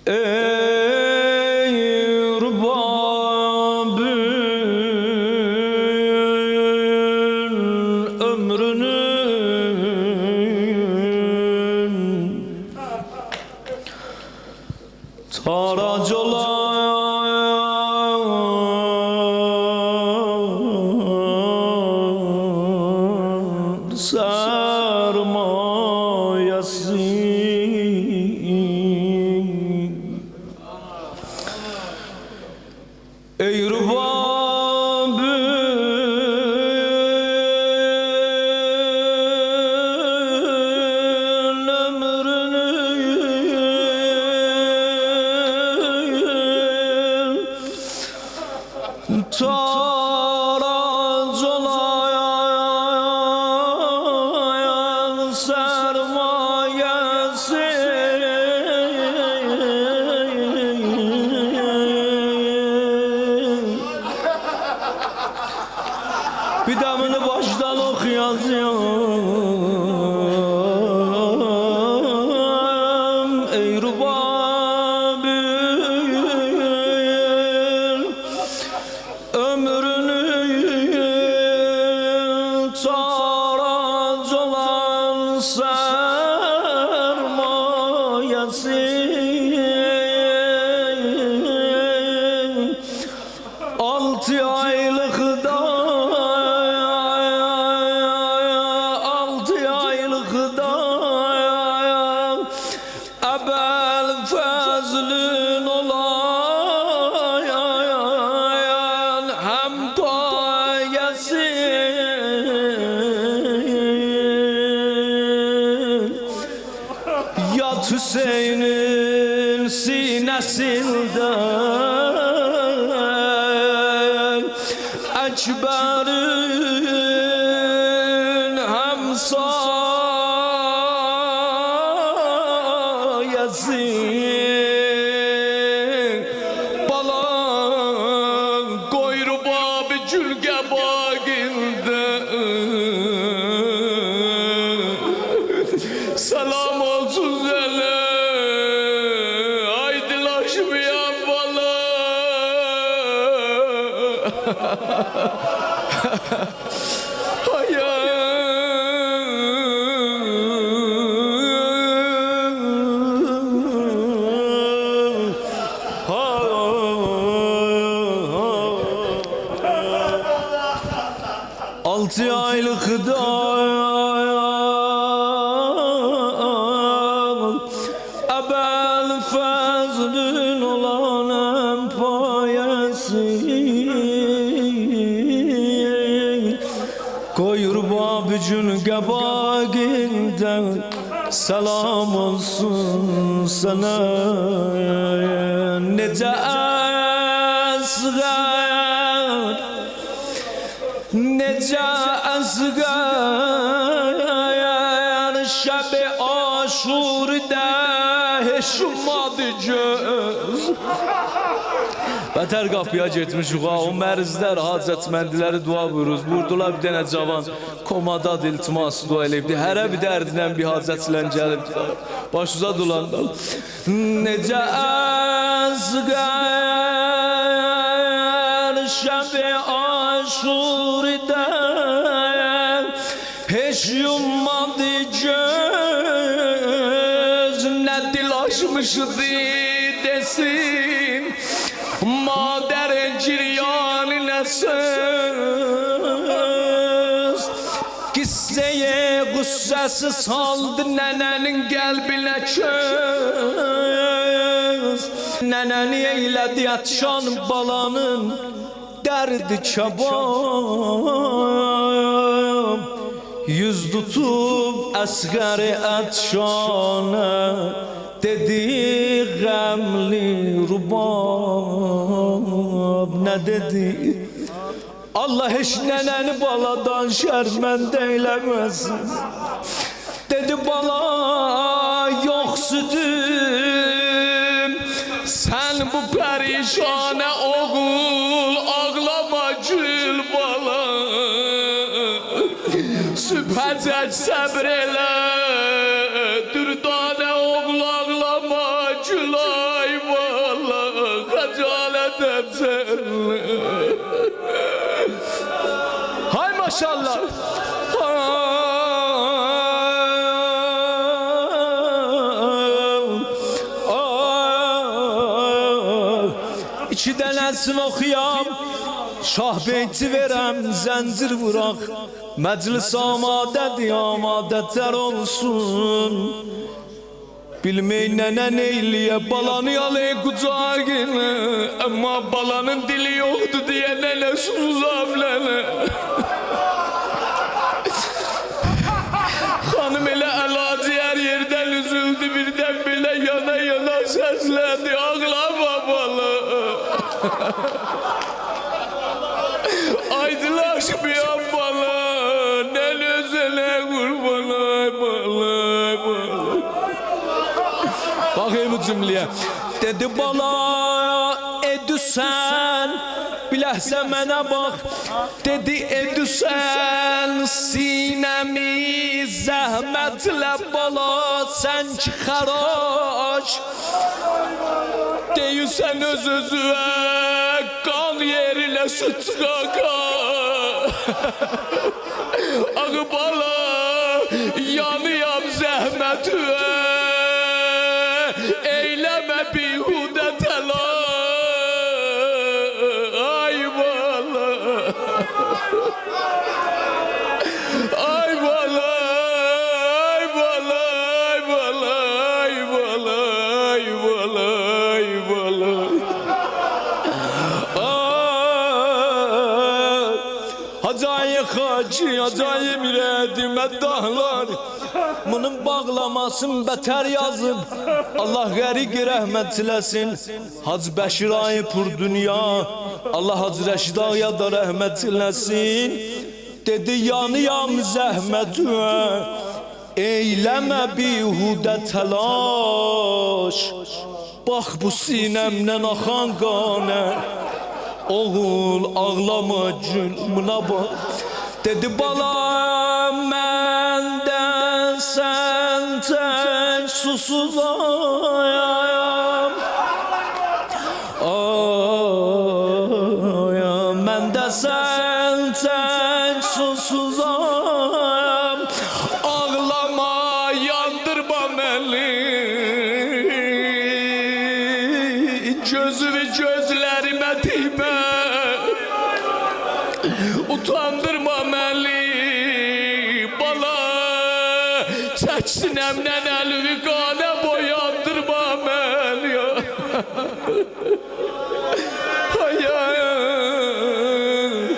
Ey Rubabül ömrünün taracı olan sermayesi. Ey Rubabül ömrünün taracı olan sermayesi. Bir damını baştan okuyacağım. Ey Rubabül ömrünün taracı olan sermayesi. 6 aylıkta 6 aylıkta ebel fezlin olan hem gayesi. Yat Hüseyin'in sinesinden Ekber'in hem sayesi. Balan koy Rubabül bağında selam olsun sana. Haydi laşmayan bala. Altı aylıkta ebel fezlin olan empayesi. Koy Rubabül gebaginden selam olsun sana. Nece asgar, nece asgar şeb-i aşurda heşmadı göz. Beter kapıya getmişik ha, o mərizlər, hacətməndiləri dua buyuruz. Vurdular bir dənə cavan, komada iltiması dua eləyibdi. Hərə bir dərdindən bir hacətlə gəlib, başuza dolandı. Necə əzgər şəb-i aşurda heç yummadı göz. Nə dil açmışdı desin mader ciryanine söz. Kisseye gussesi saldı nenenin kalbine köz. Neneni eyledi yatışan balanın derdi çabam. Yüz tutup asgari atşana dedi gamli Rubab. Ne dedi? Allah hiç neneni baladan şermende eylemesin. Dedi bala yok sütüm, sen bu perişane oğul ağlama gül bala. Sübhəcək səbr elə, dürdane oğul ağlama gül ay xəcalət edəcək. Hay maşallah. İki dənəsini oxuyam, şah beyti verəm, zəncir vuraq, məclis amadədir, amadətlər olsun. Bilməyin nənə neyliyə, balanı yalayı qucağına, amma balanın dili yoxdur deyə nənə susuzam nənə. Xanım elə əlacı hər yerdən üzüldü, birdən belə yana yana səslədi, ağlama bala. Aydınlaşmayan bala, nən özələ qurban, ay bala, ay bala. Bakayım bu cümleye. Dedi bala edüsen, biləhsə mənə bax. Dedi edüsen sinəmi zəhmətlə bala, sən ki xaraş. Deyirsən öz-özüə qan yerinə süt qaka. Ağı bala yanıyam zəhmətüə, eyləmə bihudə təlaş. Ay bala, ay bala, ay bala, ay bala, ay bala, ay bala, ay bala. Acayip hacı, acayip mirədi məddahlar, bunun bağlamasın beter yazıb. Allah qəriq rəhmət eləsin. Hacı Bəşir ayı pur dünya, Allah Hacı Rəşid ağaya da rəhmət eləsin. Dedi yanıyam zəhmətüə, eyləmə bihudə təlaş. Bax bu sinəmdən axan qanə, oğul ağlama gülmünə bax. Dedi bala məndən sən tək susuzayam. Ayam məndə sən tək susuzayam. Ağlama yandırma məni, gözümü gözlərimə dikmə, utandırma məni bala, çək sinəmdən